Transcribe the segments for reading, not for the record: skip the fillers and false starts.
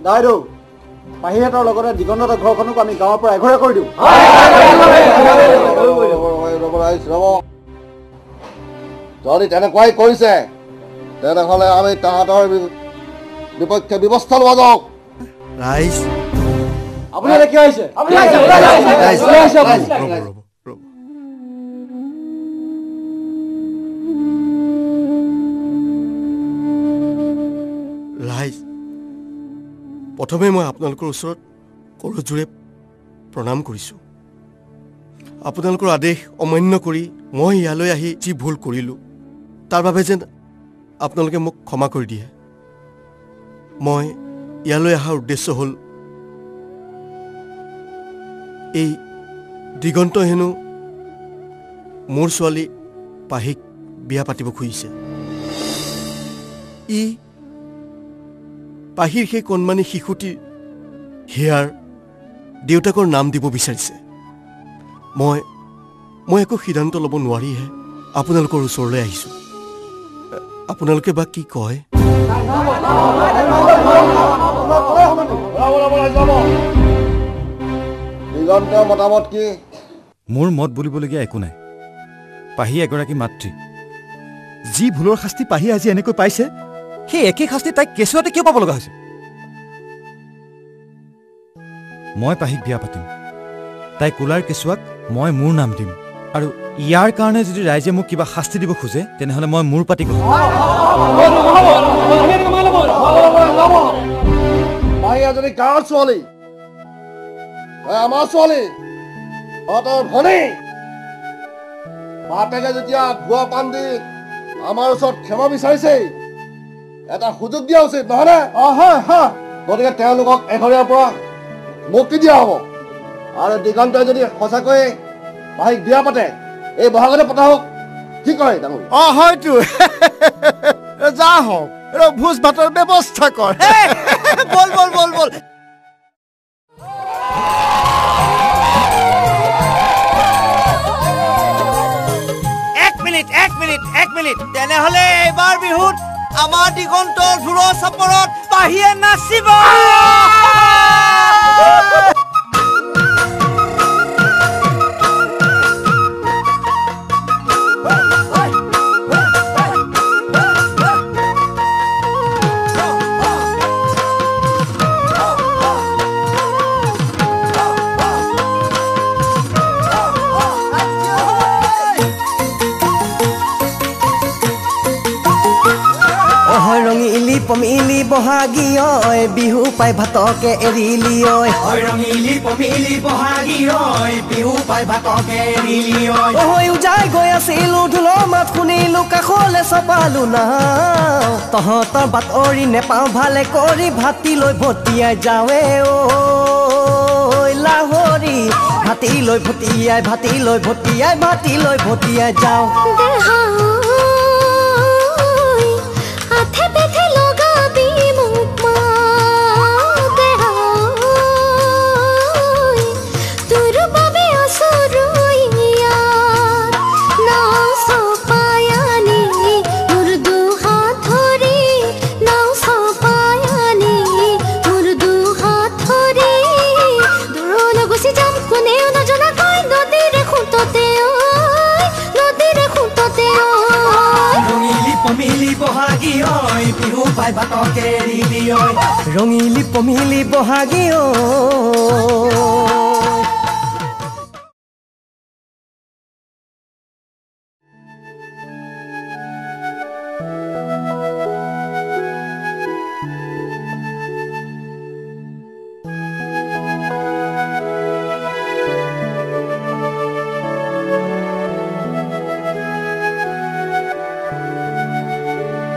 দাইদেউ পাহিহঁতৰ লগতে দিগন্তহঁতৰ ঘৰখনক আমি গাঁৱৰ পৰা এঘৰে কৰি দিওঁ যদি তেনেকুৱাই কৰিছে তেনেহ'লে আমি তাহাঁতৰ বিপক্ষে ব্যৱস্থা লোৱা যাওক ৰাইজ আপোনালোকে কি হৈছে ৰাইজ প্ৰথমে মই আপোনালোকৰ ওচৰত কৰজোৰে প্ৰণাম কৰিছোঁ আপোনালোকৰ আদেশ অমান্য কৰি মই ইয়ালৈ আহি যি ভুল কৰিলোঁ তাৰ বাবে যেন আপোনালোকে মোক ক্ষমা কৰি দিয়ে মই ইয়ালৈ অহাৰ উদ্দেশ্য হ'ল এই দিগন্ত হেনো মোৰ ছোৱালী পাহিক বিয়া পাতিব খুজিছে ই পাহিৰ সেই কণমানি শিশুটিৰ হিয়াৰ দেউতাকৰ নাম দিব বিচাৰিছে মই একো সিদ্ধান্ত ল'ব নোৱাৰিহে আপোনালোকৰ ওচৰলৈ আহিছোঁ আপোনালোকে বা কি কয় দিগন্তৰ মতামত কি মোৰ মত বুলিবলগীয়া একো নাই পাহি এগৰাকী মাতৃ যি ভুলৰ শাস্তি পাহি আজি এনেকৈ পাইছে সেই একেই শাস্তি তাইক কেঁচুৱাতে কিয় পাব লগা হৈছে মই পাহিক বিয়া পাতিম তাই কোলাৰ কেঁচুৱাক মই মোৰ নাম দিম আৰু ইয়াৰ কাৰণে যদি ৰাইজে মোক কিবা শাস্তি দিব খোজে তেনেহ'লে মই মোৰ পাতি কম পাহি এজনী গাঁৱৰ ছোৱালী আমাৰ ছোৱালী তহঁতৰ ভনী বাপেকে যেতিয়া ভুৱা পাণ দি আমাৰ ওচৰত ক্ষমা বিচাৰিছে এটা সুযোগ দিয়া উচিত নহয়নে গতিকে তেওঁলোকক এঘৰীয়াৰ পৰা মুক্তি দিয়া হ'ব আৰু দিগন্তই যদি সঁচাকৈ পাহিক বিয়া পাতে এই বহাগতে পতা হওক কি কয় ডাঙৰ হয়তো যা হওক ভোজ ভাতৰ ব্যৱস্থা কৰ বল বল বল বল এক মিনিট তেনেহলে এইবাৰ বিহুত আমাৰ দিগন্তৰ ঢোলৰ চাপৰত পাহিয়ে নাচিব পমিলি বহাগী ঐ বিহু পাই ভাতকে এৰিলি ঐ ৰঙিলি পমিলি বহাগী ঐ বিহু পাই ভাতকে এৰিলি ঐ উজাই গৈ আছিলো ঢোলৰ মাত শুনিলো কাষলে চপালো না তহঁতৰ বাট অৰি নেপাওঁ ভালে কৰি ভাতি লৈ ভটিয়াই যাৱে ঐ লাহৰি ভাতি লৈ ভটিয়াই যাওঁ ৰঙিলি পমিলি বহাগী ঐ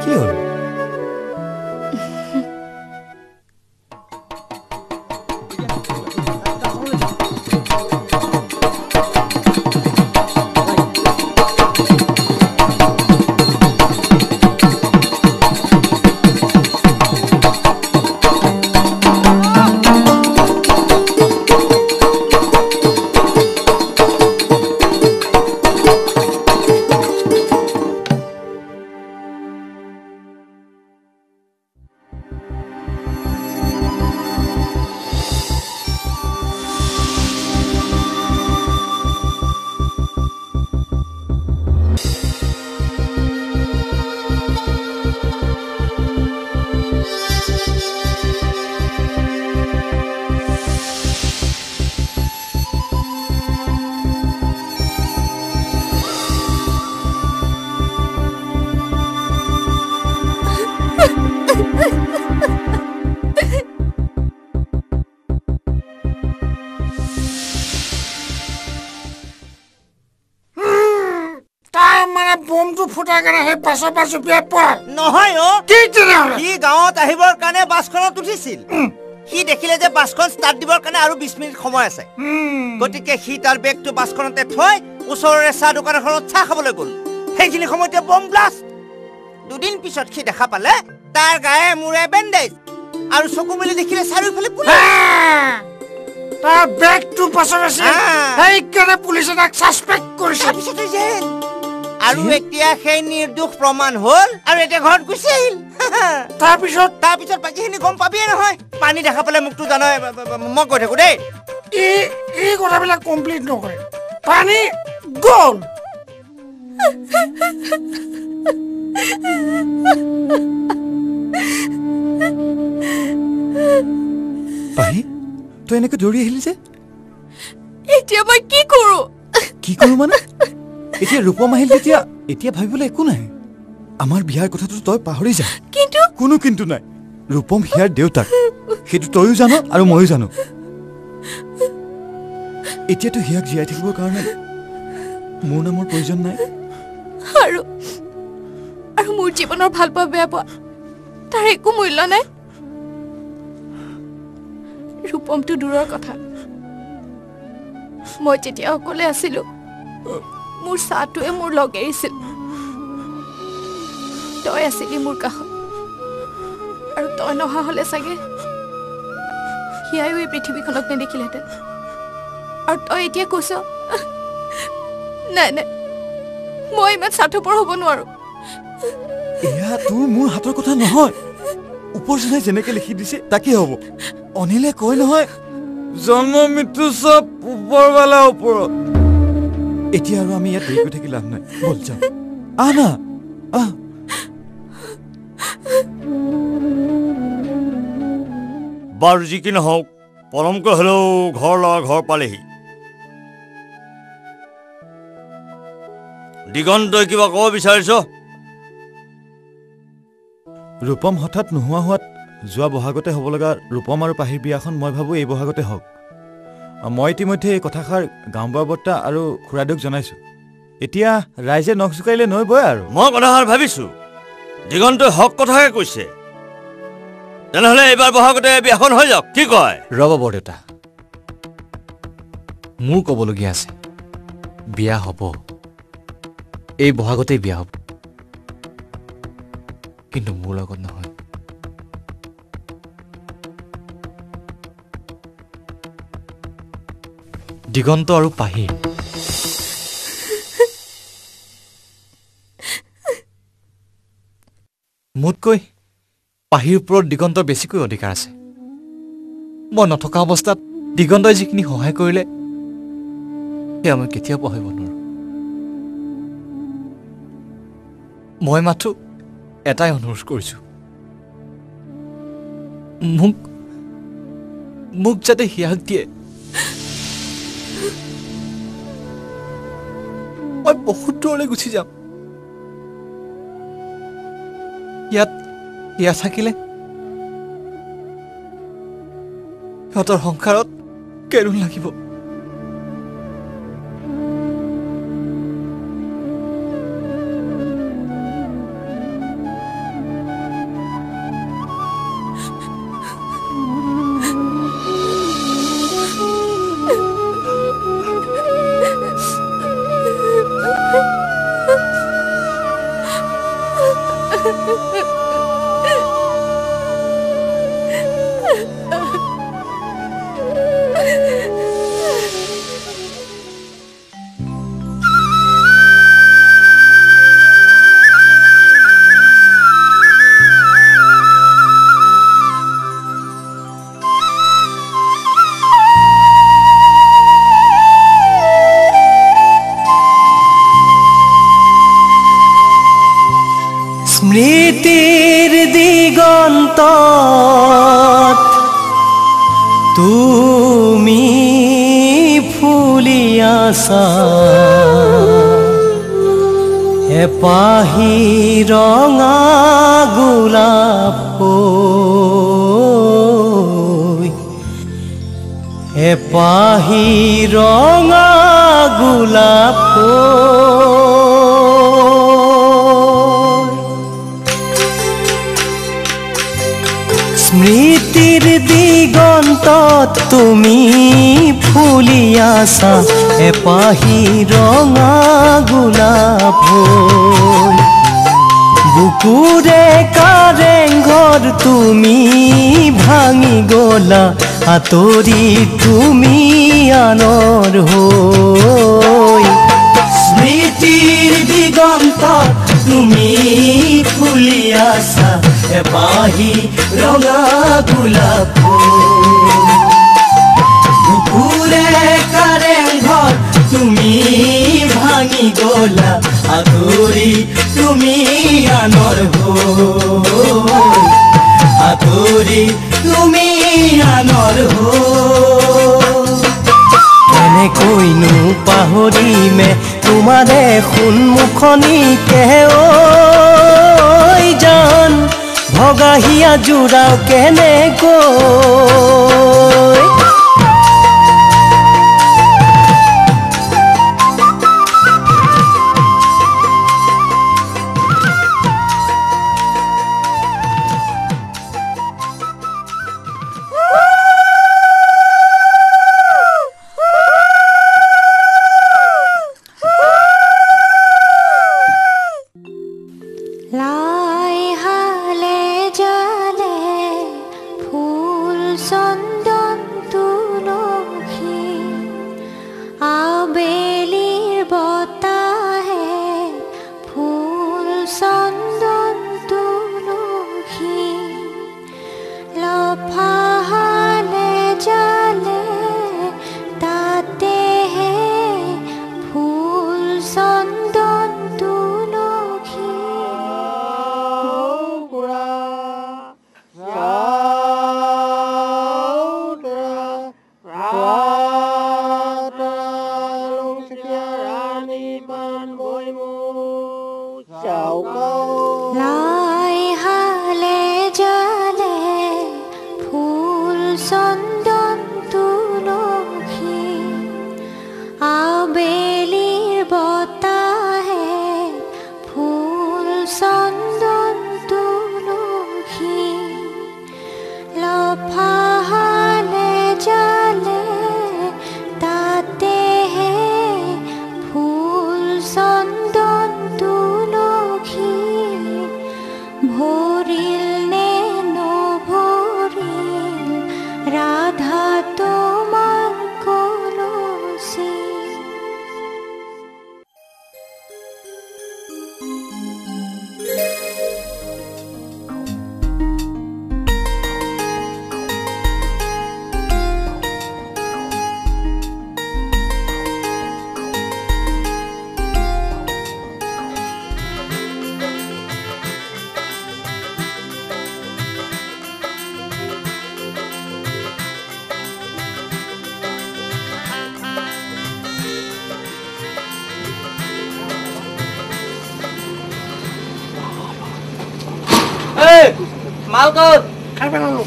কি হ'ল ফুটাৰ কাৰণে সেই পাছৰ পৰা জুপিয়াই পৰা নহয় অ কি তেনেহ'লে সি গাঁৱত আহিবৰ কাৰণে বাছখনত উঠিছিল সি দেখিলে যে বাছখন ষ্টাৰ্ট দিবৰ কাৰণে আৰু 20 মিনিট সময় আছে গতিকে সি তাৰ বেগটো বাছখনতে থৈ ওচৰৰে চাহ দোকান এখনত চাহ খাবলৈ গ'ল সেইখিনি সময়তে বম ব্লাষ্ট দুদিন পিছত সি দেখা পালে তাৰ গায়ে মূৰে বেণ্ডেজ আৰু চকু মেলি দেখিলে চাৰিওফালে পুলিচ তাৰ বেগটো পাছত আছে সেইকাৰণে পুলিচে তাক ছাছপেক্ট কৰিছে তাৰপিছতে জেল আৰু এতিয়া সেই নিৰ্দোষ প্ৰমাণ হ'ল আৰু এতিয়া ঘৰত গুচি আহিল তাৰপিছত বাকীখিনি গম পাবিয়ে নহয় পানী দেখা পালে মোকতো জানই মই কৈ থাকো দেই এই কথাবিলাক কমপ্লিট নকৰে পানী গ'ল পাহি তই এনেকৈ দৌৰি আহিলি যে এতিয়া মই কি কৰো মানে এতিয়া ৰূপম আহিল এতিয়া ভাবিবলৈ একো নাই আমাৰ বিয়াৰ কথাটো তই পাহৰি যা কিন্তু কোনো কিন্তু নাই ৰূপম হিয়াৰ দেউতাক সেইটো তইও জানো আৰু ময়ো জানো এতিয়াতো হিয়াক জীয়াই থাকিবৰ কাৰণে মোৰ নামৰ প্ৰয়োজন নাই আৰু মোৰ জীৱনৰ ভাল পোৱা বেয়া পোৱা তাৰ একো মূল্য নাই ৰূপমটো দূৰৰ কথা মই যেতিয়া অকলে আছিলো মোৰ চাহটোৱে মোৰ লগ এৰিছিল তই আছিলি মোৰ কাষত আৰু তই নহা হলে চাগে সিয়াইও এই পৃথিৱীখনক নেদেখিলেহেঁতেন আৰু তই এতিয়া কৈছ নাই মই ইমান স্বাৰ্থপৰ হ'ব নোৱাৰো এয়া তোৰ মোৰ হাতৰ কথা নহয় ওপৰজনাই যেনেকে লিখি দিছে তাকেই হ'ব অনিলে কয় নহয় জন্ম মৃত্যু চব ওপৰৱালা ওপৰত এতিয়া আৰু আমি ইয়াত দেৰি কৰি থাকি লাভ নাই বল যাওঁ না বাৰু যি কি নহওক পলমকৈ হ'লেও ঘৰ পালেহি দিগন্তই কিবা ক'ব বিচাৰিছ ৰূপম হঠাৎ নোহোৱা হোৱাত যোৱা বহাগতে হ'ব লগা ৰূপম আৰু পাহিৰ বিয়াখন মই ভাবোঁ এই বহাগতে হওক মই ইতিমধ্যে এই কথাষাৰ গাঁওবুঢ়া বৰ্তা আৰু খুৰাদেউক জনাইছোঁ এতিয়া ৰাইজে নখ জোকাৰিলে নৈ বয় আৰু মই কথাষাৰ ভাবিছোঁ দিগন্তই হক কথাকে কৈছে তেনেহ'লে এইবাৰ বহাগতে বিয়াখন হৈ যাওক কি কয় ৰ'ব বৰদেউতা মোৰ ক'বলগীয়া আছে বিয়া হ'ব এই বহাগতেই বিয়া হ'ব কিন্তু মোৰ লগত নহয় দিগন্ত আৰু পাহি মোতকৈ পাহিৰ ওপৰত দিগন্তৰ বেছিকৈ অধিকাৰ আছে মই নথকা অৱস্থাত দিগন্তই যিখিনি সহায় কৰিলে সেয়া মই কেতিয়াও পাহৰিব নোৱাৰো মই মাথো এটাই অনুৰোধ কৰিছোঁ মোক যাতে হিয়াক দিয়ে মই বহুত দূৰলৈ গুচি যাম ইয়াত থাকিলে সিহঁতৰ সংসাৰত কেৰুণ লাগিব স্মৃতিৰ দিগন্তত তুমি ফুলি আছা এপাহি ৰঙা গোলাপ এপাহি ৰঙা গোলাপ স্মৃতিৰ দিগন্তত তুমি ফুলি আছা এপাহি ৰঙা গোলাপ বুকুৰে কাৰেংঘৰ তুমি ভাঙি গলা আঁতৰি তুমি আনৰ হৈ স্মৃতিৰ দিগন্তত তুমি ফুলি আছা এপাহি ৰঙা গোলাপ বুকুৰে কাৰেংঘৰ তুমি ভাঙি গলা আঁতৰি তুমি আনৰ হৈ আঁতৰি তুমি আনৰ হৈ এনেকৈনো পাহৰিমে তোমাৰে সন্মুখনিকে ঐ জান ভগাহিয়া জোৰাও কেনেকৈ মালকত খাই পেলালো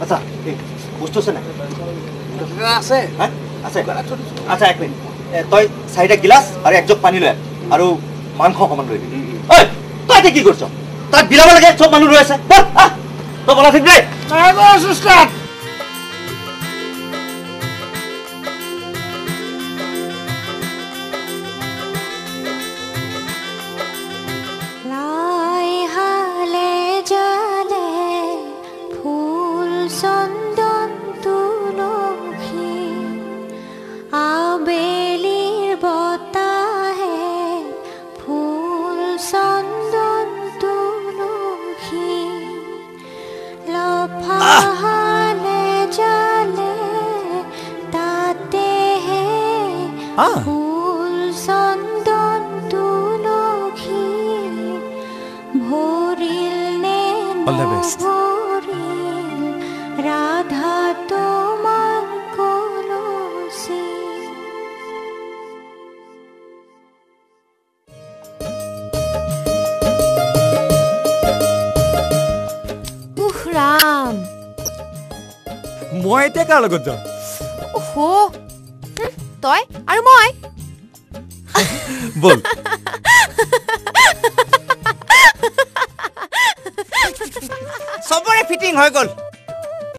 আচ্ছা বস্তু আছে নাই আছে আছে আচ্ছা এক মিনিট তই 4টা গিলাচ আৰু এক জগ পানী লৈ আৰু মাংস অকণমান লৈ দিবি ঐ তই কি কৰিছ তাত বিলাব লাগে চব মানুহ ৰৈ আছে তই বলা ঠিক দেই All the best. ৰাধা তোমাৰ কলসি ৰাম মই এতিয়া কাৰ লগত যাম ওহো তই আৰু মই বল চবৰে ফিটিং হৈ গ'ল